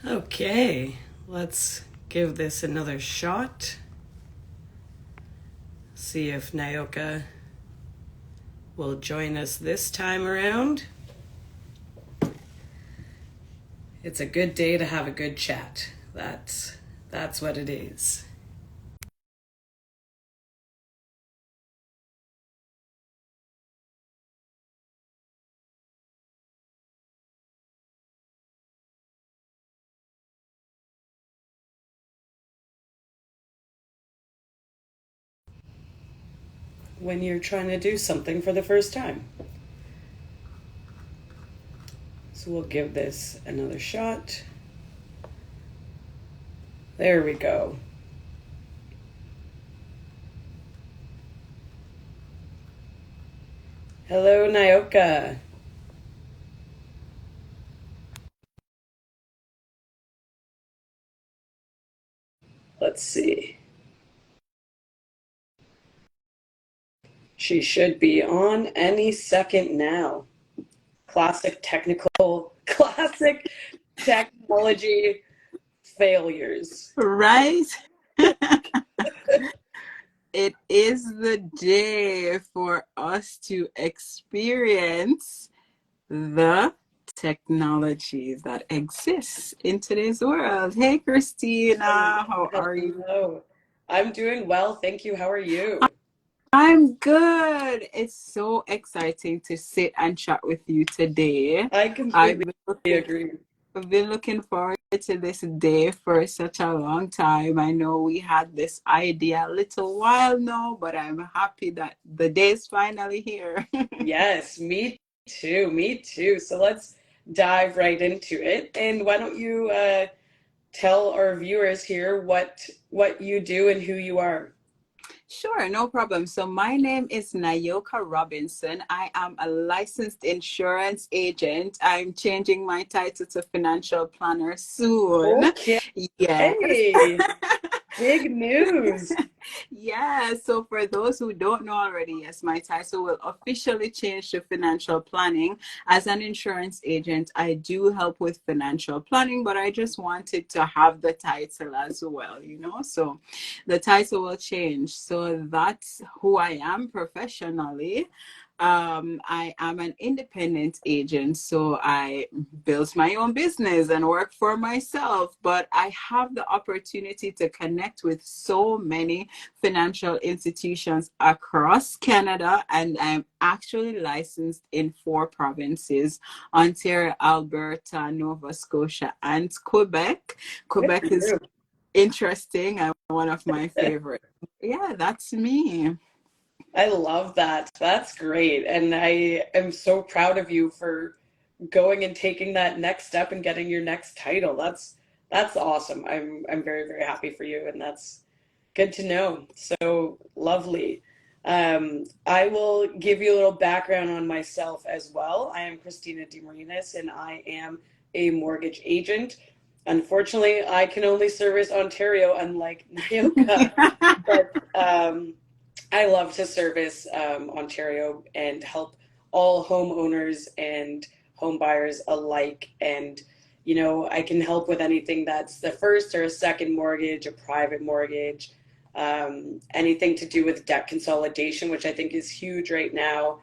Okay, let's give this another shot. See if Nyoka will join us this time around. It's a good day to have a good chat. That's what it is. When you're trying to do something for the first time. So we'll give this another shot. There we go. Hello, Nyoka. Let's see. She should be on any second now. Classic technology failures. Right? It is the day for us to experience the technologies that exists in today's world. Hey, Christina, how are you? Hello. I'm doing well, thank you. How are you? I'm good. It's so exciting to sit and chat with you today. I I've completely been looking agree. I've been looking forward to this day for such a long time. I know we had this idea a little while now, but I'm happy that the day is finally here. Yes, me too. Me too. So let's dive right into it. And why don't you tell our viewers here what you do and who you are? Sure, no problem. So my name is Nyoka Robinson. I am a licensed insurance agent. I'm changing my title to financial planner soon. Okay, Yes. big news. Yeah, so for those who don't know already, yes, my title will officially change to financial planning. As an insurance agent, I do help with financial planning, but I just wanted to have the title as well, So the title will change. So that's who I am professionally. I am an independent agent, so I build my own business and work for myself, but I have the opportunity to connect with so many financial institutions across Canada, and I'm actually licensed in 4 provinces: Ontario, Alberta, Nova Scotia, and Quebec. Good Quebec is for interesting and one of my you. favorites. Yeah, that's me. I love that. That's great. And I am so proud of you for going and taking that next step and getting your next title. That's awesome. I'm very, very happy for you, and that's good to know. So lovely. I will give you a little background on myself as well. I am Christina DeMarinis, and I am a mortgage agent. Unfortunately, I can only service Ontario, unlike Nyoka. But I love to service Ontario and help all homeowners and home buyers alike. And, I can help with anything that's the first or a second mortgage, a private mortgage, anything to do with debt consolidation, which I think is huge right now.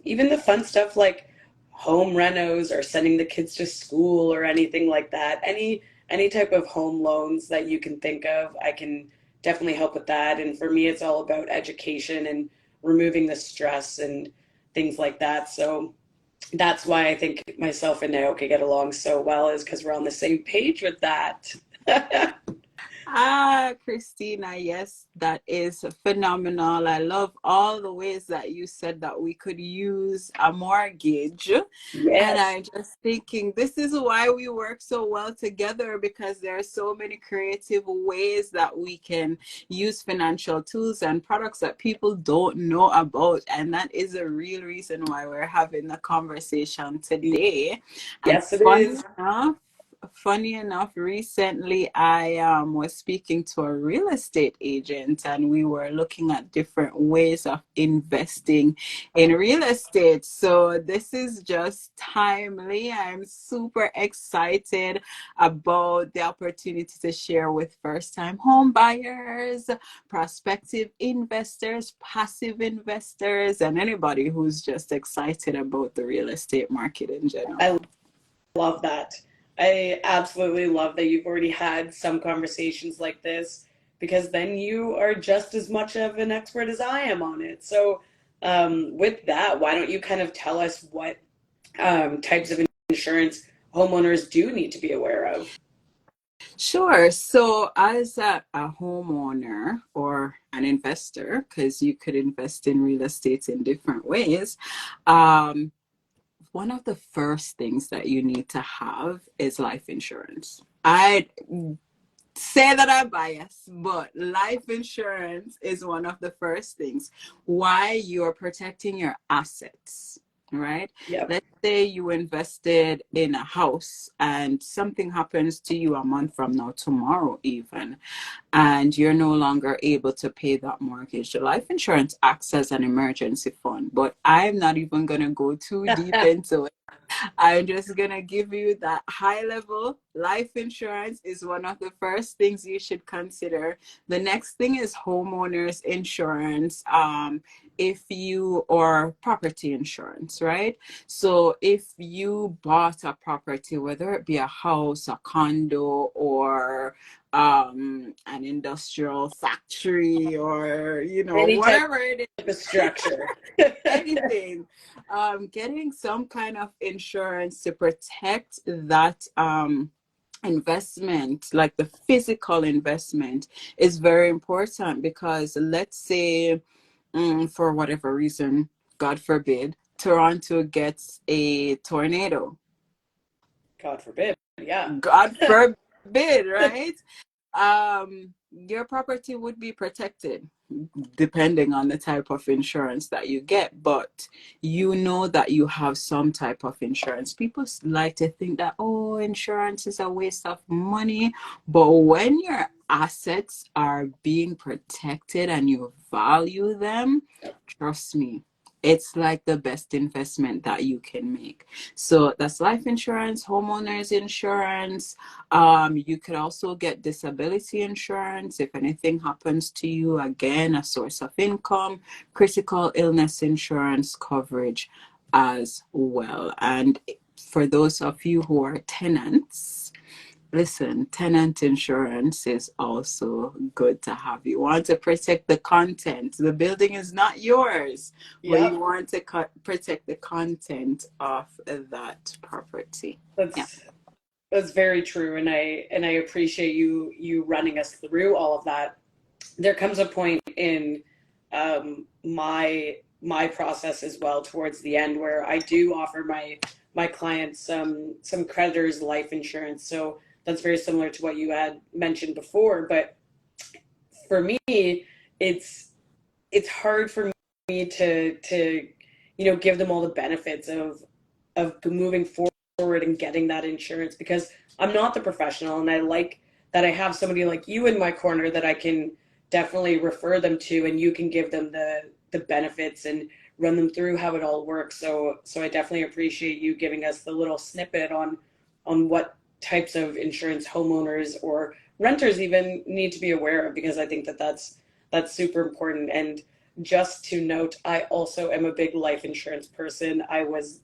Even the fun stuff like home renos or sending the kids to school or anything like that. Any type of home loans that you can think of, I can definitely help with that. And for me, it's all about education and removing the stress and things like that. So that's why I think myself and Naoki get along so well, is because we're on the same page with that. Christina, yes, that is phenomenal. I love all the ways that you said that we could use a mortgage. And Yes. I'm just thinking, this is why we work so well together, because there are so many creative ways that we can use financial tools and products that people don't know about. And that is a real reason why we're having the conversation today. And Yes, it funny is. enough, recently I was speaking to a real estate agent, and we were looking at different ways of investing in real estate. So this is just timely. I'm super excited about the opportunity to share with first-time home buyers, prospective investors, passive investors, and anybody who's just excited about the real estate market in I general. love that. I absolutely love that you've already had some conversations like this because then you are just as much of an expert as I am on it. So, with that, why don't you kind of tell us what types of insurance homeowners do need to be aware of? Sure. So, as a homeowner or an investor, because you could invest in real estate in different ways, um, one of the first things that you need to have is life insurance. I say that I'm biased, but life insurance is one of the first things. Why? You're protecting your assets, right? Yep. Let's say you invested in a house and something happens to you a month from now, tomorrow even, and you're no longer able to pay that mortgage. The life insurance acts as an emergency fund, but I'm not even going to go too deep into it. I'm just going to give you that high level. Life insurance is one of the first things you should consider. The next thing is homeowners insurance. If you or property insurance, right? So if you bought a property, whether it be a house, a condo, or an industrial factory, or Any type whatever it is, of structure. anything, getting some kind of insurance to protect that investment, like the physical investment, is very important. Because let's say, for whatever reason, God forbid, Toronto gets a tornado. God forbid. Yeah. God forbid, right? Your property would be protected depending on the type of insurance that you get, but you know that you have some type of insurance. People like to think that, oh, insurance is a waste of money, but when your assets are being protected and you value them, trust me, it's like the best investment that you can make. So that's life insurance, homeowners insurance. You could also get disability insurance if anything happens to you. Again, a source of income, critical illness insurance coverage as well. And for those of you who are tenants, listen, tenant insurance is also good to have. You want to protect the content. The building is not yours, but you Yep. want to protect the content of that property. Yeah. That's very true, and I appreciate you running us through all of that. There comes a point in my process as well towards the end where I do offer my clients some creditors life insurance. So that's very similar to what you had mentioned before. But for me, it's it's hard for me to give them all the benefits of moving forward and getting that insurance because I'm not the professional, and I like that I have somebody like you in my corner that I can definitely refer them to, and you can give them the benefits and run them through how it all works. So I definitely appreciate you giving us the little snippet on what types of insurance homeowners or renters even need to be aware of, because I think that that's super important. And just to note, I also am a big life insurance person. I was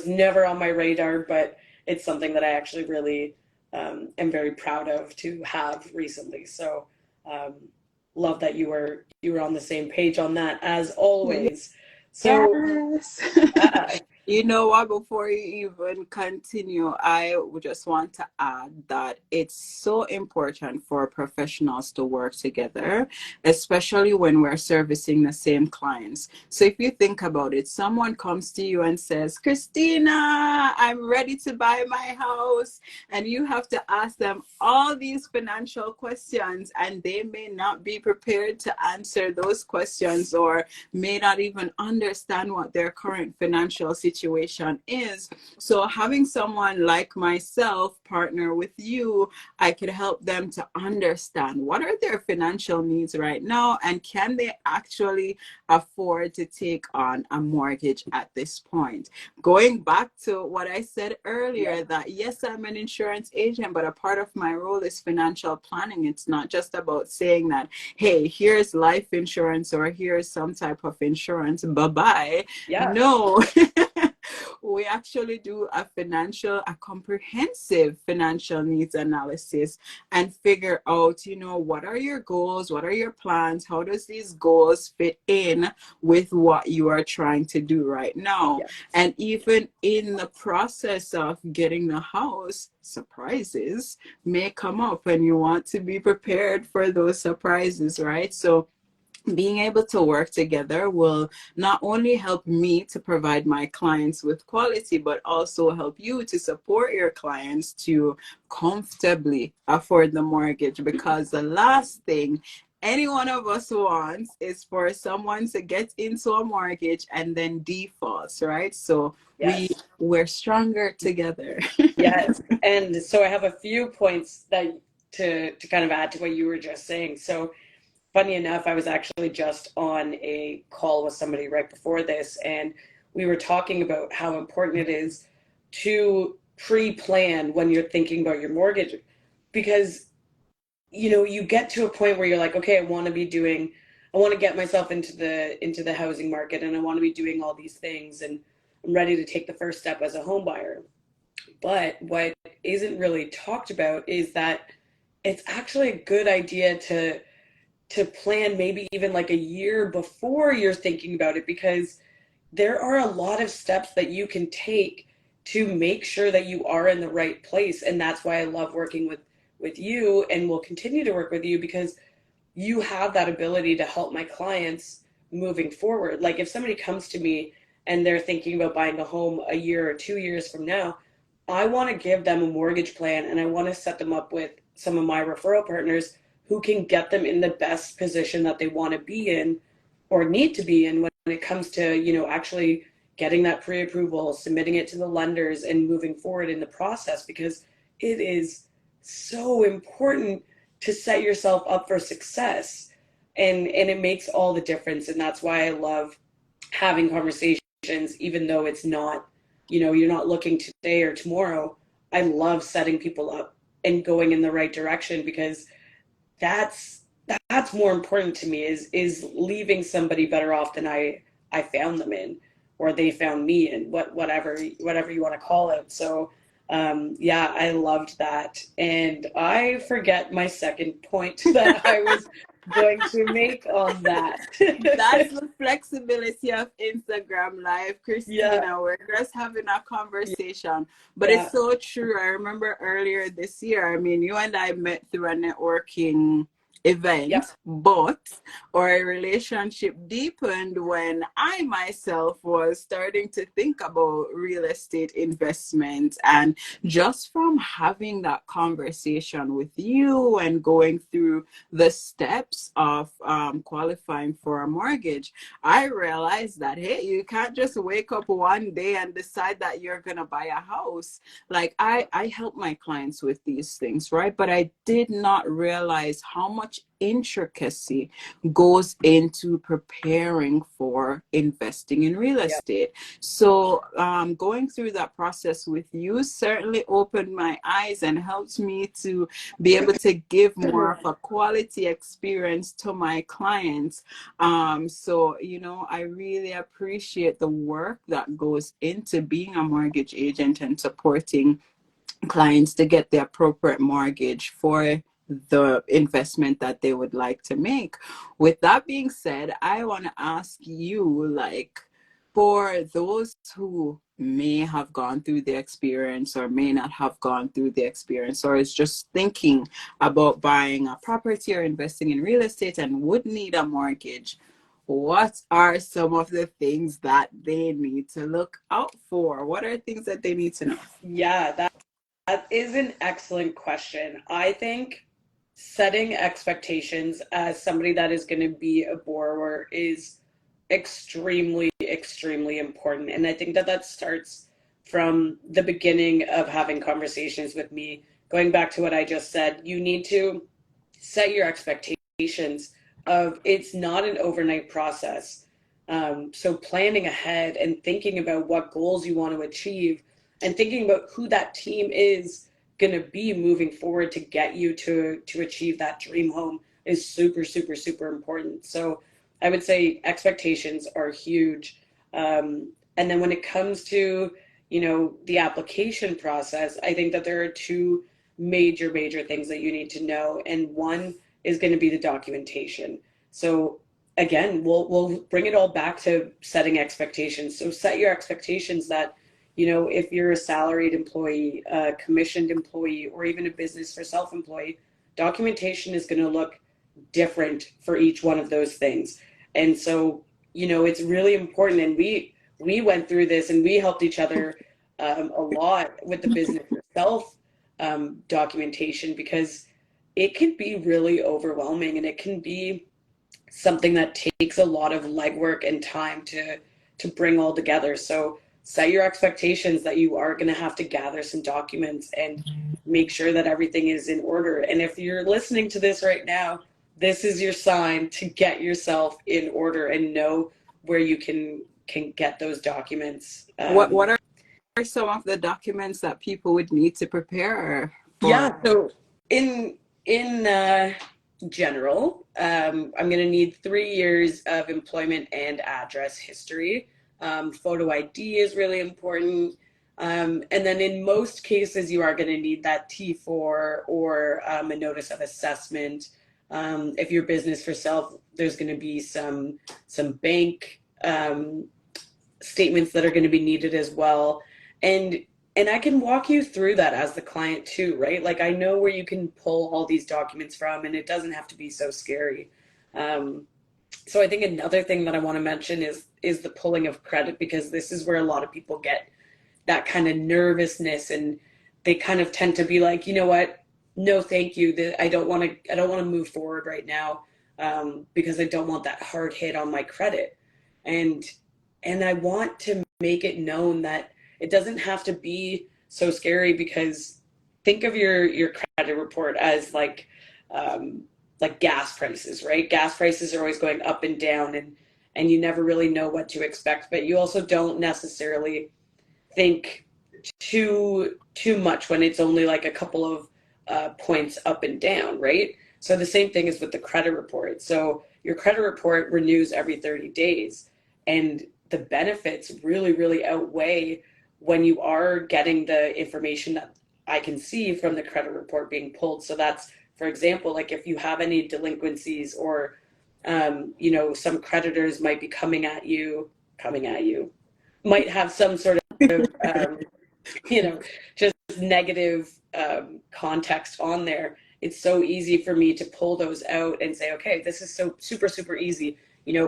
never on my radar, but it's something that I actually really am very proud of to have recently. So um, love that you were on the same page on that as always. So Yes. yeah, You know what? Before you even continue, I would just want to add that it's so important for professionals to work together, especially when we're servicing the same clients. So if you think about it, someone comes to you and says, Christina, I'm ready to buy my house. And you have to ask them all these financial questions, and they may not be prepared to answer those questions, or may not even understand what their current financial situation situation is. So having someone like myself partner with you, I could help them to understand what are their financial needs right now, and can they actually afford to take on a mortgage at this point. Going back to what I said earlier, that yes, I'm an insurance agent, but a part of my role is financial planning. It's not just about saying that, hey, here's life insurance or here's some type of insurance, bye-bye. Yeah. No. We actually do a comprehensive financial needs analysis and figure out, what are your goals? What are your plans? How does these goals fit in with what you are trying to do right now? Yes. And even in the process of getting the house, surprises may come up, and you want to be prepared for those surprises, right? So being able to work together will not only help me to provide my clients with quality, but also help you to support your clients to comfortably afford the mortgage. Because the last thing any one of us wants is for someone to get into a mortgage and then defaults, right? So Yes. we're stronger together. Yes. And so I have a few points that to kind of add to what you were just saying. So funny enough, I was actually just on a call with somebody right before this, and we were talking about how important it is to pre-plan when you're thinking about your mortgage, because you get to a point where you're like, okay, I want to get myself into the housing market, and I want to be doing all these things, and I'm ready to take the first step as a home buyer. But what isn't really talked about is that it's actually a good idea to plan maybe even like a year before you're thinking about it, because there are a lot of steps that you can take to make sure that you are in the right place. And that's why I love working with you, and will continue to work with you, because you have that ability to help my clients moving forward. Like if somebody comes to me and they're thinking about buying a home a year or 2 years from now, I want to give them a mortgage plan, and I want to set them up with some of my referral partners who can get them in the best position that they want to be in or need to be in when it comes to, actually getting that pre-approval, submitting it to the lenders, and moving forward in the process, because it is so important to set yourself up for success. And it makes all the difference. And that's why I love having conversations, even though it's not, you're not looking today or tomorrow. I love setting people up and going in the right direction, because that's that's more important to me, is leaving somebody better off than I found them in, or they found me in, whatever you want to call it. So yeah, I loved that. And I forget my second point that I was going to make on that. That's the flexibility of Instagram Live, Yeah, Christina. We're just having a conversation, but it's yeah, so true. I remember earlier this year, I mean, you and I met through a networking yeah, event, but our relationship deepened when I myself was starting to think about real estate investment. And just from having that conversation with you and going through the steps of qualifying for a mortgage, I realized that, hey, you can't just wake up one day and decide that you're going to buy a house. Like I help my clients with these things, right? But I did not realize how much intricacy goes into preparing for investing in real yeah. estate. So going through that process with you certainly opened my eyes and helped me to be able to give more of a quality experience to my clients. So, I really appreciate the work that goes into being a mortgage agent and supporting clients to get the appropriate mortgage for the investment that they would like to make. With that being said, I want to ask you, like, for those who may have gone through the experience or may not have gone through the experience, or is just thinking about buying a property or investing in real estate and would need a mortgage, what are some of the things that they need to look out for? What are things that they need to know? Yeah, that is an excellent question. I think setting expectations as somebody that is going to be a borrower is extremely, extremely important. And I think that that starts from the beginning of having conversations with me. Going back to what I just said, you need to set your expectations of it's not an overnight process. So planning ahead and thinking about what goals you want to achieve and thinking about who that team is going to be moving forward to get you to achieve that dream home is super, super, super important. So I would say expectations are huge. And then when it comes to, the application process, I think that there are two major, major things that you need to know. And one is going to be the documentation. So again, we'll bring it all back to setting expectations. So set your expectations that, if you're a salaried employee, a commissioned employee, or even a business for self-employed, documentation is going to look different for each one of those things. And so, it's really important. And we went through this and we helped each other a lot with the business itself documentation, because it can be really overwhelming and it can be something that takes a lot of legwork and time to bring all together. So set your expectations that you are going to have to gather some documents and make sure that everything is in order. And if you're listening to this right now, this is your sign to get yourself in order and know where you can get those documents. What are some of the documents that people would need to prepare for? Yeah, so in general, I'm going to need 3 years of employment and address history. Photo ID is really important. And then in most cases, you are going to need that T4 or a notice of assessment. If you're business for self, there's going to be some bank statements that are going to be needed as well. And I can walk you through that as the client too, right? Like I know where you can pull all these documents from, and it doesn't have to be so scary. So I think another thing that I want to mention is the pulling of credit, because this is where a lot of people get that kind of nervousness, and they kind of tend to be like, you know what? No, thank you. I don't want to move forward right now because I don't want that hard hit on my credit. And I want to make it known that it doesn't have to be so scary, because think of your credit report as like gas prices, right? Gas prices are always going up and down, and you never really know what to expect, but you also don't necessarily think too much when it's only like a couple of points up and down, right? So the same thing is with the credit report. So your credit report renews every 30 days, and the benefits really, really outweigh when you are getting the information that I can see from the credit report being pulled. So that's, for example, like if you have any delinquencies or, some creditors might be coming at you, might have some sort of, just negative context on there. It's so easy for me to pull those out and say, okay, this is so super, super easy.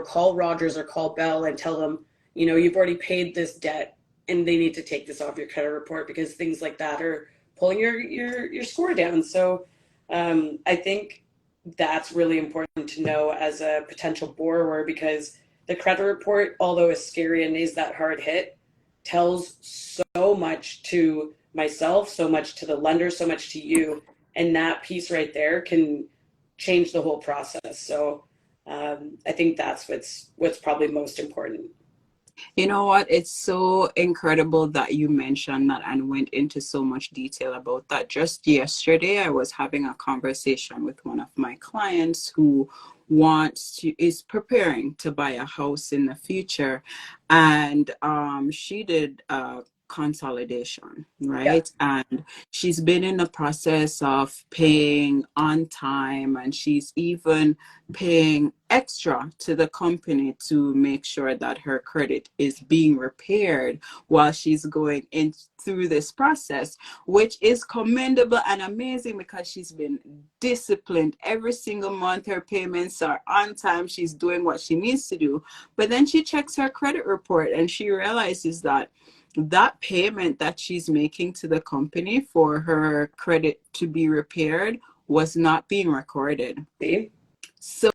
Call Rogers or call Bell and tell them, you've already paid this debt and they need to take this off your credit report, because things like that are pulling your score down. So I think that's really important to know as a potential borrower, because the credit report, although it's scary and is that hard hit, tells so much to myself, so much to the lender, so much to you. And that piece right there can change the whole process. So I think that's what's probably most important. You know what? It's so incredible that you mentioned that and went into so much detail about that. Just yesterday, I was having a conversation with one of my clients who is preparing to buy a house in the future. And she did consolidation, right? Yeah. And she's been in the process of paying on time, and she's even paying extra to the company to make sure that her credit is being repaired while she's going in through this process, which is commendable and amazing, because she's been disciplined every single month. Her payments are on time. She's doing what she needs to do. But then she checks her credit report and she realizes that payment that she's making to the company for her credit to be repaired was not being recorded. See? So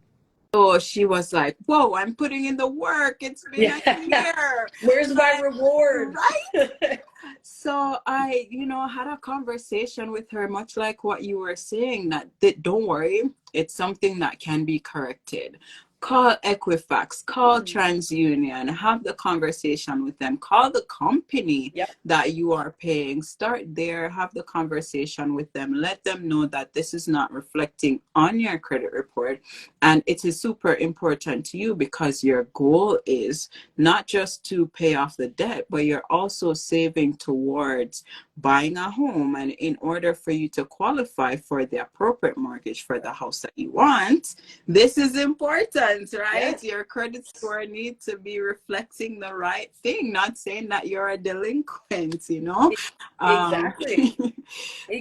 So she was like, whoa, I'm putting in the work. It's been a Yeah. year. Where's my Like, reward? right? So I, had a conversation with her, much like what you were saying, that don't worry, it's something that can be corrected. Call Equifax, call TransUnion, have the conversation with them, call the company Yep. that you are paying, start there, have the conversation with them, let them know that this is not reflecting on your credit report. And it is super important to you because your goal is not just to pay off the debt, but you're also saving towards buying a home. And in order for you to qualify for the appropriate mortgage for the house that you want, this is important, right? Yes. Your credit score needs to be reflecting the right thing, not saying that you're a delinquent, Exactly.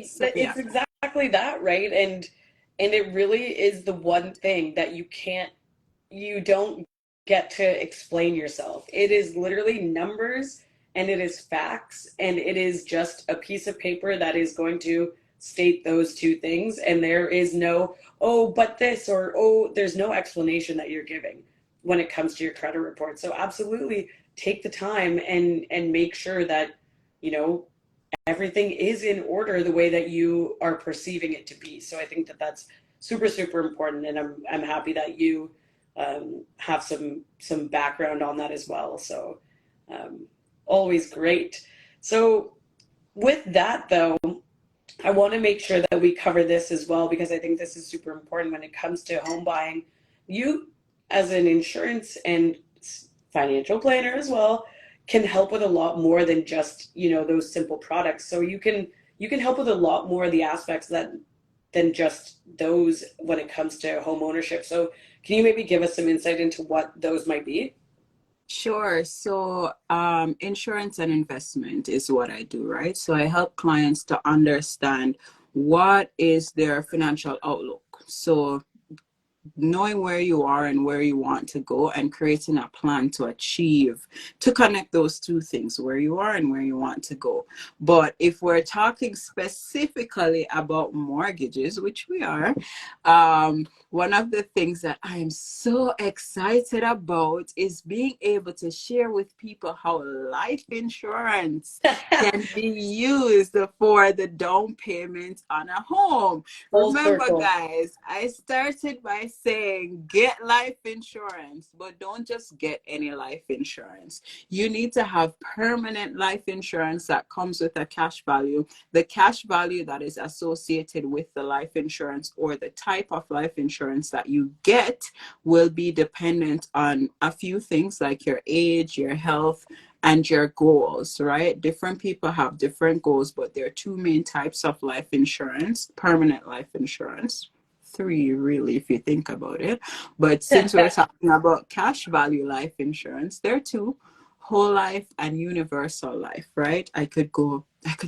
So yeah. It's exactly that, right? And it really is the one thing that you don't get to explain yourself. It is literally numbers and it is facts and it is just a piece of paper that is going to state those two things. And there is no, oh, but this, or oh, there's no explanation that you're giving when it comes to your credit report. So absolutely take the time and make sure that, you know, everything is in order the way that you are perceiving it to be. So I think that that's super, super important. And I'm happy that you have some background on that as well. So um, always great. So with that though, I want to make sure that we cover this as well because I think this is super important when it comes to home buying. You, as an insurance and financial planner as well, can help with a lot more than just those simple products. So you can help with a lot more of the aspects that than just those when it comes to home ownership. So can you maybe give us some insight into what those might be? Sure. So, insurance and investment is what I do, right? So I help clients to understand what is their financial outlook. So knowing where you are and where you want to go and creating a plan to connect those two things, where you are and where you want to go. But if we're talking specifically about mortgages, which we are, one of the things that I am so excited about is being able to share with people how life insurance can be used for the down payment on a home. Full Remember, circle. guys, I started by saying get life insurance, but don't just get any life insurance. You need to have permanent life insurance that comes with a cash value. The cash value that is associated with the life insurance or the type of life insurance that you get will be dependent on a few things like your age, your health, and your goals, right? Different people have different goals, but there are two main types of life insurance: permanent life insurance. Three, really, if you think about it. But since we're talking about cash value life insurance, there are two: whole life and universal life, right? I could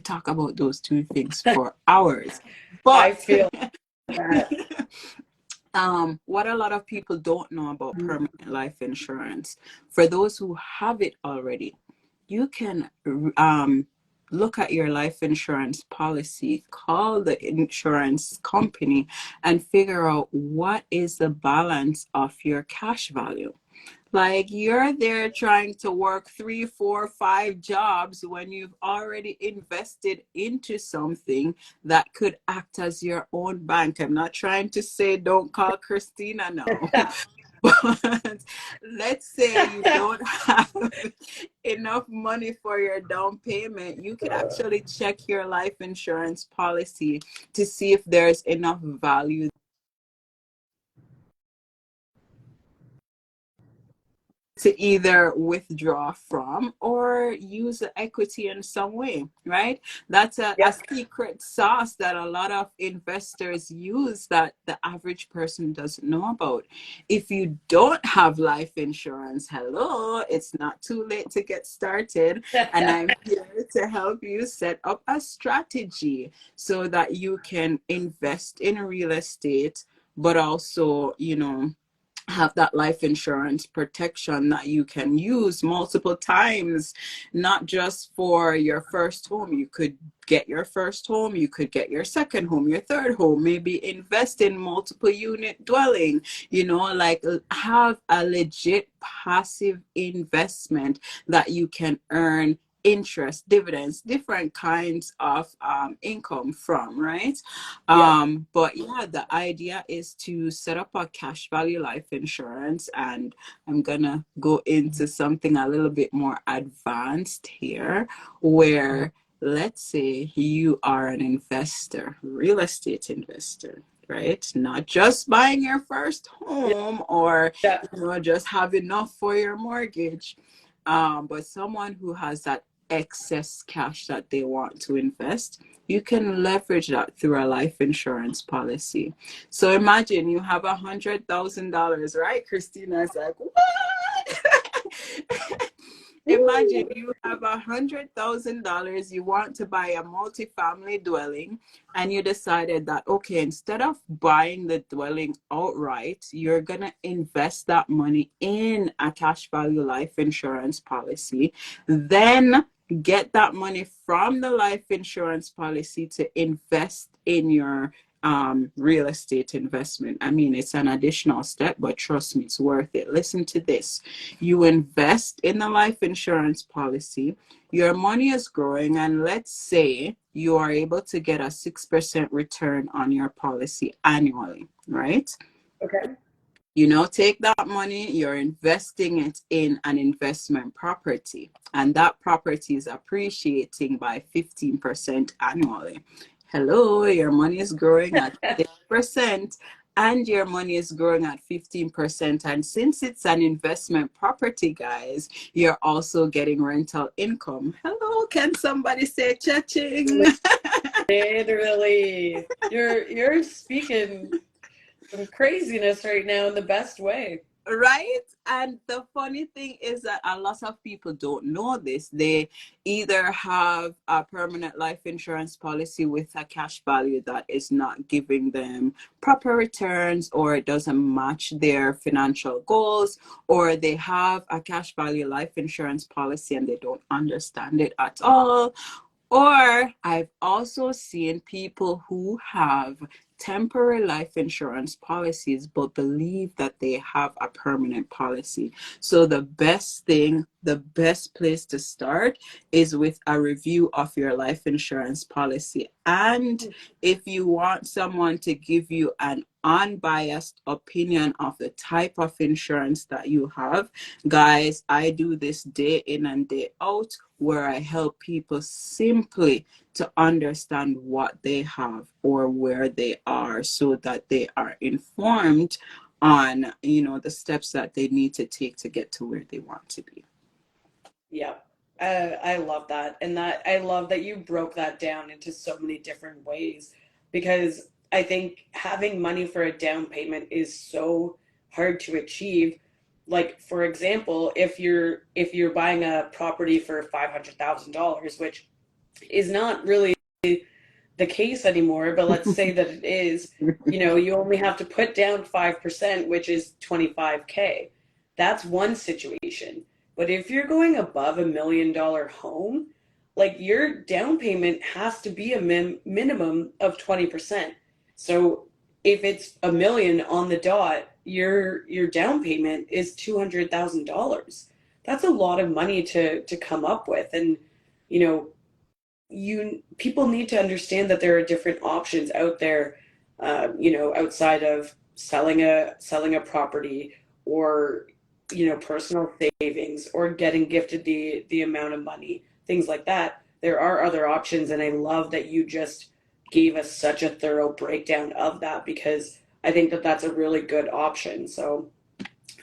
talk about those two things for hours. I But feel that. what a lot of people don't know about permanent life insurance, for those who have it already, you can look at your life insurance policy, call the insurance company, and figure out what is the balance of your cash value. Like, you're there trying to work 3, 4, 5 jobs when you've already invested into something that could act as your own bank. I'm not trying to say don't call Christina now. But let's say you don't have enough money for your down payment, you could actually check your life insurance policy to see if there's enough value to either withdraw from or use the equity in some way, right? That's a Yep. secret sauce that a lot of investors use that the average person doesn't know about. If you don't have life insurance, hello, it's not too late to get started. And I'm here to help you set up a strategy so that you can invest in real estate, but also, have that life insurance protection that you can use multiple times, not just for your first home. You could get your first home, you could get your second home, your third home, maybe invest in multiple unit dwelling, like have a legit passive investment that you can earn interest, dividends, different kinds of income from, right? Yeah. But yeah, the idea is to set up a cash value life insurance, and I'm gonna go into something a little bit more advanced here, where let's say you are an investor, real estate investor, right? Not just buying your first home or Yeah. just have enough for your mortgage, but someone who has that excess cash that they want to invest, you can leverage that through a life insurance policy. So imagine you have $100,000, right? Christina's like, what? Imagine Woo! you have $100,000, you want to buy a multi-family dwelling, and you decided that, okay, instead of buying the dwelling outright, you're going to invest that money in a cash value life insurance policy, then get that money from the life insurance policy to invest in your real estate investment. I mean, it's an additional step, but trust me, it's worth it. Listen to this. You invest in the life insurance policy, your money is growing, and let's say you are able to get a 6% return on your policy annually, right? Okay. Take that money, you're investing it in an investment property, and that property is appreciating by 15% annually. Hello, your money is growing at 6%, and your money is growing at 15%. And since it's an investment property, guys, you're also getting rental income. Hello, can somebody say cha-ching? Literally, you're speaking some craziness right now in the best way. Right? And the funny thing is that a lot of people don't know this. They either have a permanent life insurance policy with a cash value that is not giving them proper returns, or it doesn't match their financial goals, or they have a cash value life insurance policy and they don't understand it at all. Or I've also seen people who have temporary life insurance policies but believe that they have a permanent policy. So the best thing, the best place to start is with a review of your life insurance policy. And if you want someone to give you an unbiased opinion of the type of insurance that you have, guys, I do this day in and day out, where I help people simply to understand what they have or where they are, so that they are informed on, the steps that they need to take to get to where they want to be. Yeah. I love that. And that I love that you broke that down into so many different ways, because I think having money for a down payment is so hard to achieve. Like for example, if you're buying a property for $500,000, which is not really the case anymore, but let's say that it is, you only have to put down 5%, which is 25K. That's one situation. But if you're going above $1 million home, like your down payment has to be a minimum of 20%. So if it's a million on the dot, your down payment is $200,000. That's a lot of money to come up with. And you know, people need to understand that there are different options out there, outside of selling a property, or personal savings, or getting gifted the amount of money, things like that. There are other options, and I love that you just gave us such a thorough breakdown of that, because I think that that's a really good option. So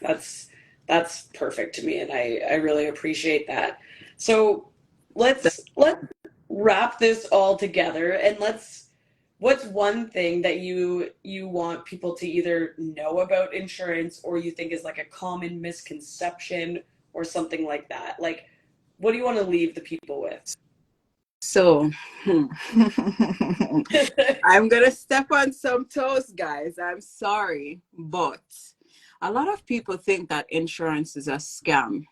that's that's perfect to me, and I really appreciate that. So let's wrap this all together, and what's one thing that you want people to either know about insurance, or you think is like a common misconception, or something like that? Like, what do you want to leave the people with? So, I'm going to step on some toes, guys. I'm sorry, but A lot of people think that insurance is a scam,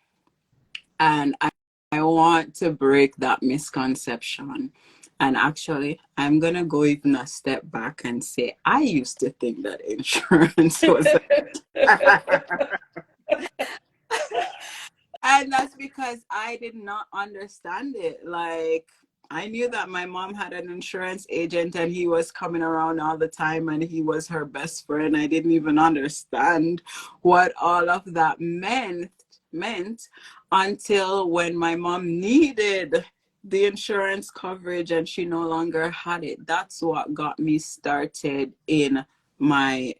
and I want to break that misconception. And actually, I'm going to go even a step back and say I used to think that insurance was and that's because I did not understand it. Like, I knew that my mom had an insurance agent and he was coming around all the time and he was her best friend. I didn't even understand what all of that meant until when my mom needed the insurance coverage and she no longer had it. That's what got me started in my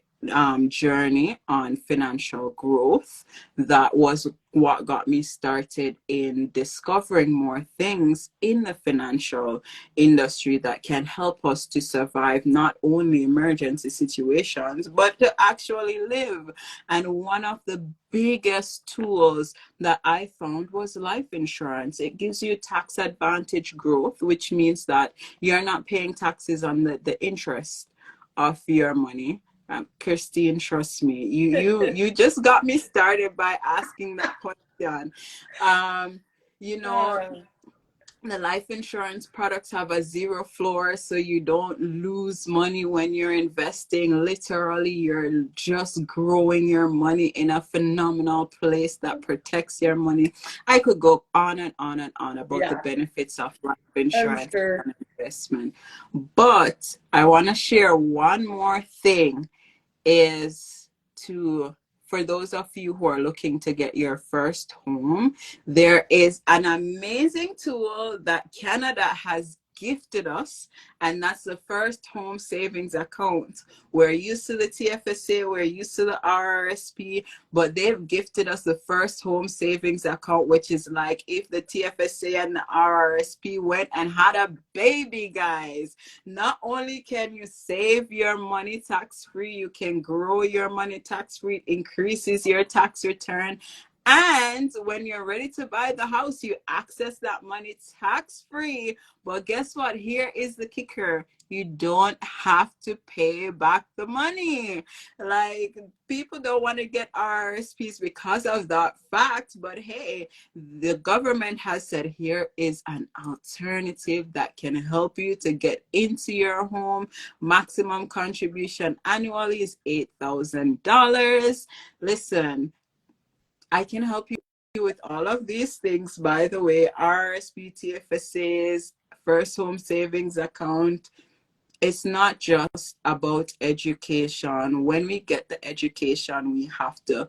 journey on financial growth. That was what got me started in discovering more things in the financial industry that can help us to survive not only emergency situations, but to actually live. And one of the biggest tools that I found was life insurance. It gives you tax advantage growth, which means that you're not paying taxes on the interest of your money. Christine, trust me, you just got me started by asking that question. Um, you know, the life insurance products have a zero floor, so you don't lose money when you're investing. Literally, you're just growing your money in a phenomenal place that protects your money. I could go on and on and on about the Yeah, benefits of life I'm insurance sure. and investment, but I want to share one more thing is to for those of you who are looking to get your first home, there is an amazing tool that Canada has gifted us, and that's the first home savings account. We're used to the TFSA, we're used to the RRSP, but they've gifted us the first home savings account, which is like if the TFSA and the RRSP went and had a baby, guys. Not only can you save your money tax free, you can grow your money tax free, increases your tax return. And when you're ready to buy the house, you access that money tax free. But guess what? Here is the kicker. You don't have to pay back the money. Like, people don't want to get RSPs because of that fact. But hey, the government has said here is an alternative that can help you to get into your home. Maximum contribution annually is $8,000. Listen, I can help you with all of these things, by the way. RSP, TFSAs, first home savings account. It's not just about education. When we get the education, we have to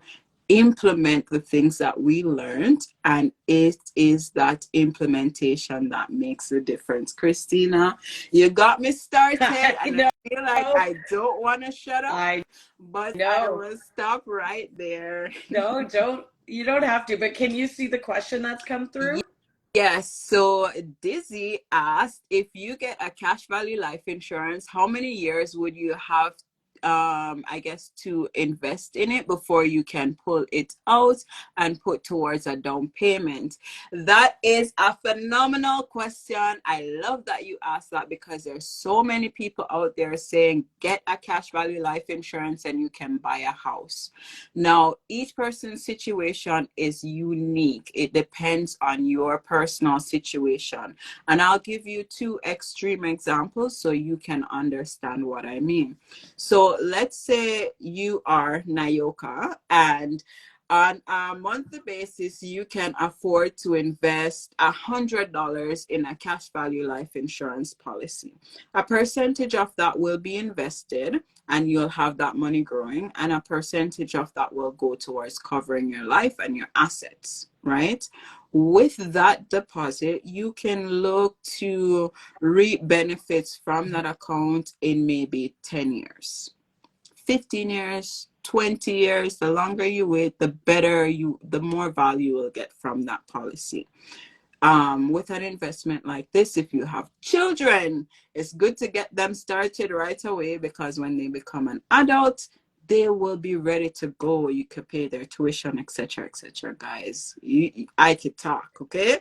implement the things that we learned, and it is that implementation that makes a difference. Christina, you got me started, I and I know. feel like I don't want to shut up, I but I know. will stop right there. No, don't. You don't have to. But can you see the question that's come through? Yes, so Dizzy asked, if you get a cash value life insurance, how many years would you have, I guess, to invest in it before you can pull it out and put towards a down payment? That is a phenomenal question. I love that you asked that, because there's so many people out there saying, get a cash value life insurance and you can buy a house. Now, each person's situation is unique. It depends on your personal situation. And I'll give you two extreme examples so you can understand what I mean. So let's say you are Nyoka, and on a monthly basis, you can afford to invest $100 in a cash value life insurance policy. A percentage of that will be invested, and you'll have that money growing, and a percentage of that will go towards covering your life and your assets, right? With that deposit, you can look to reap benefits from that account in maybe 10 years, 15 years, 20 years. The longer you wait, the more value you will get from that policy. With an investment like this, if you have children, it's good to get them started right away, because when they become an adult, they will be ready to go. You could pay their tuition, etc., etc. Guys, I could talk, okay?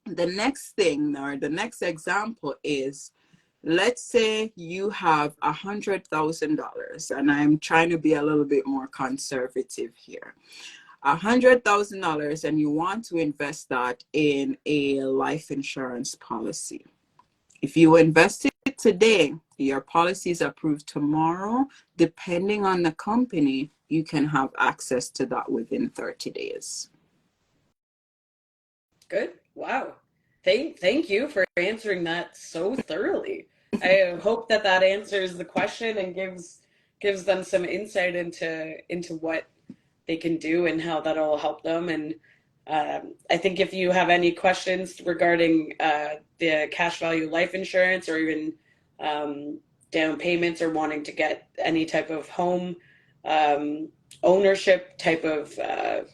The next thing, or the next example, is let's say you have $100,000, and I'm trying to be a little bit more conservative here. $100,000, and you want to invest that in a life insurance policy. If you invest it today, your policy is approved tomorrow. Depending on the company, you can have access to that within 30 days. Good. Wow. Thank you for answering that so thoroughly. I hope that that answers the question and gives them some insight into what they can do and how that'll help them. And I think if you have any questions regarding the cash value life insurance, or even down payments, or wanting to get any type of home um, ownership type of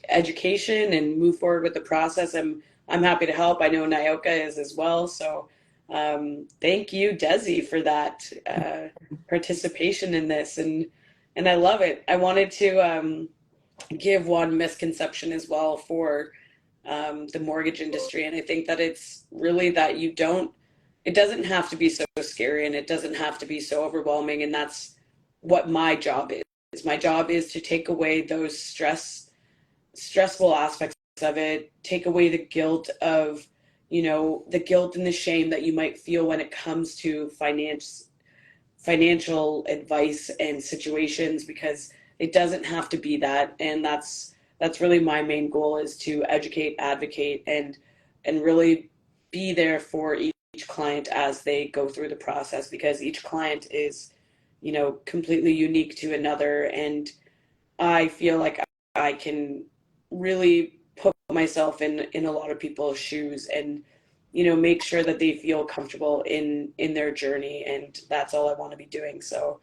education and move forward with the process, I'm happy to help. I know Nyoka is as well. So thank you, Desi, for that participation in this, and I love it. I wanted to give one misconception as well for the mortgage industry. And I think that it's really that it doesn't have to be so scary, and it doesn't have to be so overwhelming. And that's what my job is. My job is to take away those stressful aspects of it, take away the guilt of, the guilt and the shame that you might feel when it comes to financial advice and situations, because it doesn't have to be that. And that's really my main goal, is to educate, advocate, and really be there for each client as they go through the process, because each client is, completely unique to another. And I feel like I can really put myself in a lot of people's shoes, and make sure that they feel comfortable in their journey. And that's all I want to be doing. So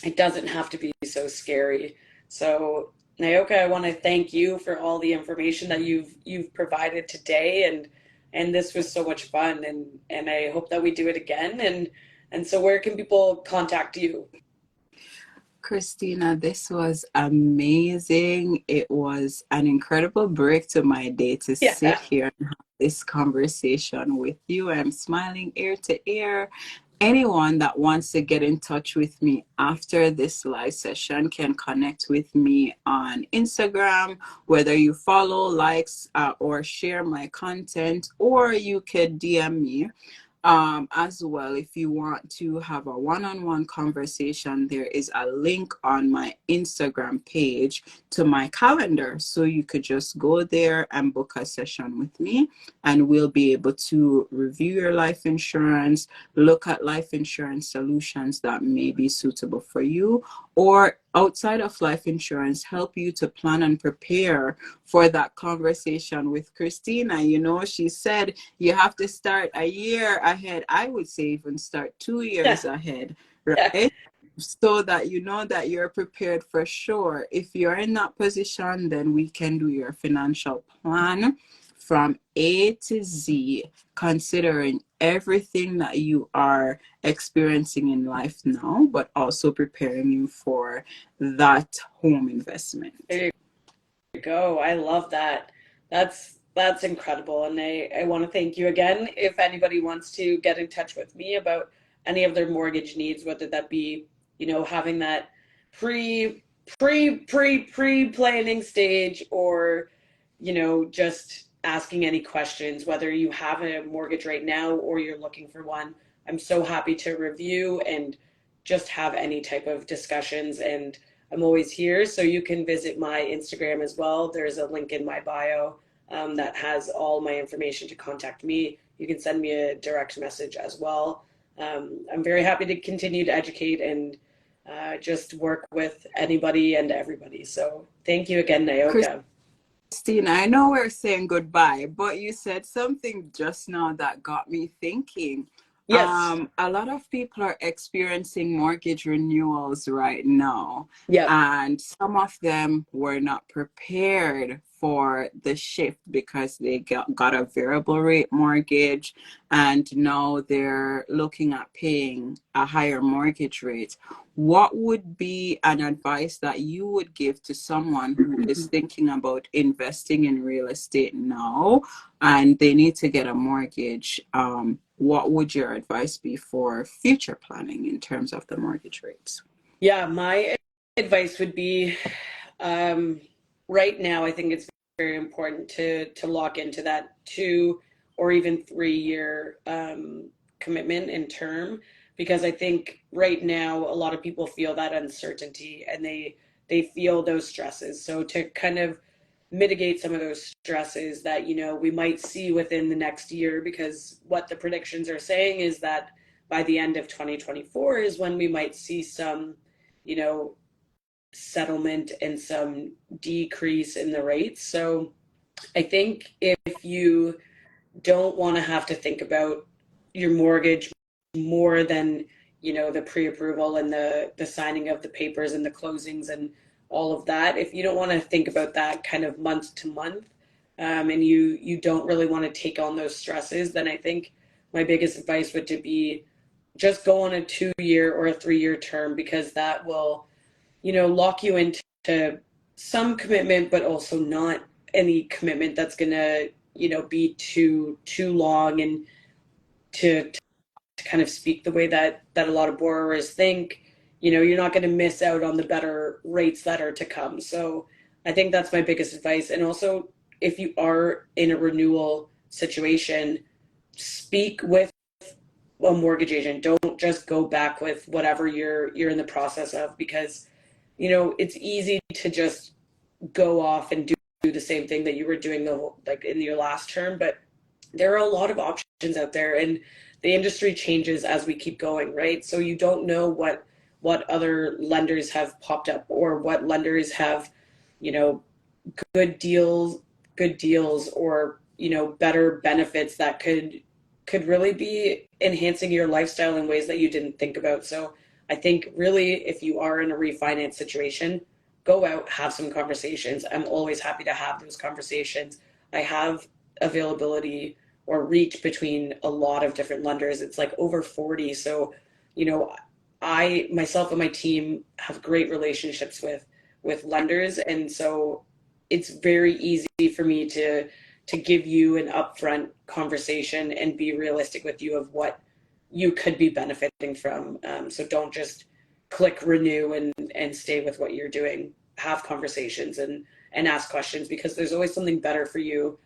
it doesn't have to be so scary. So Nyoka, I want to thank you for all the information that you've provided today, and this was so much fun, and I hope that we do it again. And so where can people contact you? Christina, this was amazing. It was an incredible break to my day to sit Yeah. here and have this conversation with you. I'm smiling ear to ear. Anyone that wants to get in touch with me after this live session can connect with me on Instagram, whether you follow, likes, or share my content, or you could DM me. As well, if you want to have a one-on-one conversation, there is a link on my Instagram page to my calendar. So you could just go there and book a session with me, and we'll be able to review your life insurance, look at life insurance solutions that may be suitable for you, or outside of life insurance, help you to plan and prepare for that conversation with Christina. She said you have to start a year ahead. I would say even start 2 years ahead, Yeah. right? So that you know that you're prepared for sure. If you're in that position, then we can do your financial plan from A to Z, considering everything that you are experiencing in life now, but also preparing you for that home investment. There you go. I love that. That's incredible. And I want to thank you again. If anybody wants to get in touch with me about any of their mortgage needs, whether that be, having that pre planning stage, or, just asking any questions, whether you have a mortgage right now or you're looking for one, I'm so happy to review and just have any type of discussions. And I'm always here. So you can visit my Instagram as well. There's a link in my bio that has all my information to contact me. You can send me a direct message as well. I'm very happy to continue to educate and just work with anybody and everybody. So thank you again, Nyoka. Christina, I know we're saying goodbye, but you said something just now that got me thinking. Yes. A lot of people are experiencing mortgage renewals right now, Yep. and some of them were not prepared for the shift because they got a variable rate mortgage and now they're looking at paying a higher mortgage rate. What would be an advice that you would give to someone who is thinking about investing in real estate now and they need to get a mortgage? What would your advice be for future planning in terms of the mortgage rates? Yeah, my advice would be, right now, I think it's very important to lock into that 2 or even 3 year commitment in term, because I think right now a lot of people feel that uncertainty and they feel those stresses. So to kind of mitigate some of those stresses that we might see within the next year, because what the predictions are saying is that by the end of 2024 is when we might see some you know settlement and some decrease in the rates. So I think if you don't want to have to think about your mortgage more than the pre-approval and the signing of the papers and the closings and all of that, if you don't want to think about that kind of month to month, and you don't really want to take on those stresses, then I think my biggest advice would to be just go on a 2 year or a 3 year term, because that will lock you into some commitment, but also not any commitment that's gonna, be too long, and to kind of speak the way that a lot of borrowers think. You're not going to miss out on the better rates that are to come. So I think that's my biggest advice. And also, if you are in a renewal situation, speak with a mortgage agent. Don't just go back with whatever you're in the process of, because it's easy to just go off and do the same thing that you were doing like in your last term. But there are a lot of options out there, and the industry changes as we keep going, right? So you don't know what other lenders have popped up, or what lenders have, you know, good deals, or better benefits that could really be enhancing your lifestyle in ways that you didn't think about. So I think really, if you are in a refinance situation, go out, have some conversations. I'm always happy to have those conversations. I have availability or reach between a lot of different lenders. It's like over 40. So, I myself and my team have great relationships with lenders, and so it's very easy for me to give you an upfront conversation and be realistic with you of what you could be benefiting from. So don't just click renew and stay with what you're doing. Have conversations and ask questions, because there's always something better for you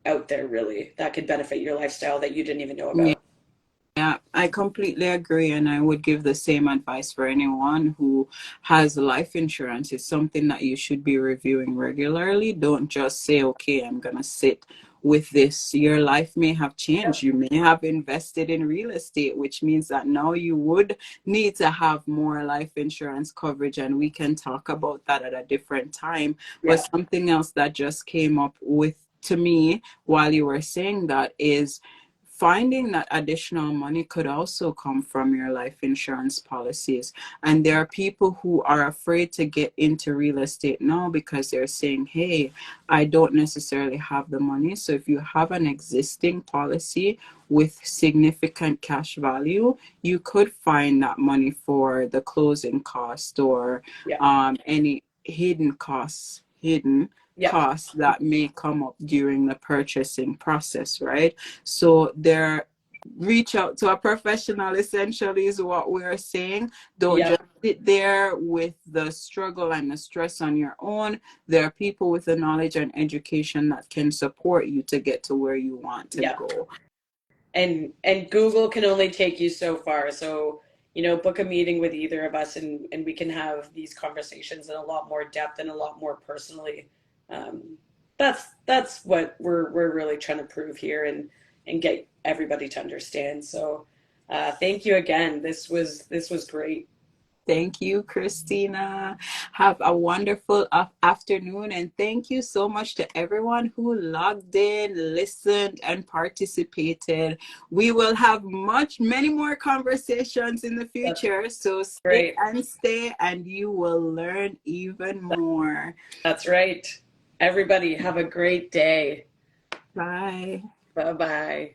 out there, really, that could benefit your lifestyle that you didn't even know about. Yeah, I completely agree. And I would give the same advice for anyone who has life insurance. It's something that you should be reviewing regularly. Don't just say, okay, I'm going to sit with this. Your life may have changed. You may have invested in real estate, which means that now you would need to have more life insurance coverage. And we can talk about that at a different time. Yeah. But something else that just came up to me while you were saying that is, finding that additional money could also come from your life insurance policies. And there are people who are afraid to get into real estate now because they're saying, hey, I don't necessarily have the money. So if you have an existing policy with significant cash value, you could find that money for the closing cost, or any hidden costs that may come up during the purchasing process, right? So reach out to a professional, essentially, is what we're saying. Don't just sit there with the struggle and the stress on your own. There are people with the knowledge and education that can support you to get to where you want to go. And Google can only take you so far. So, book a meeting with either of us, and we can have these conversations in a lot more depth and a lot more personally. That's what we're really trying to prove here, and get everybody to understand. So thank you again. This was great. Thank you, Christina. Have a wonderful afternoon. And thank you so much to everyone who logged in, listened, and participated. We will have many more conversations in the future. So stay, and you will learn even more. That's right. Everybody, have a great day. Bye. Bye bye.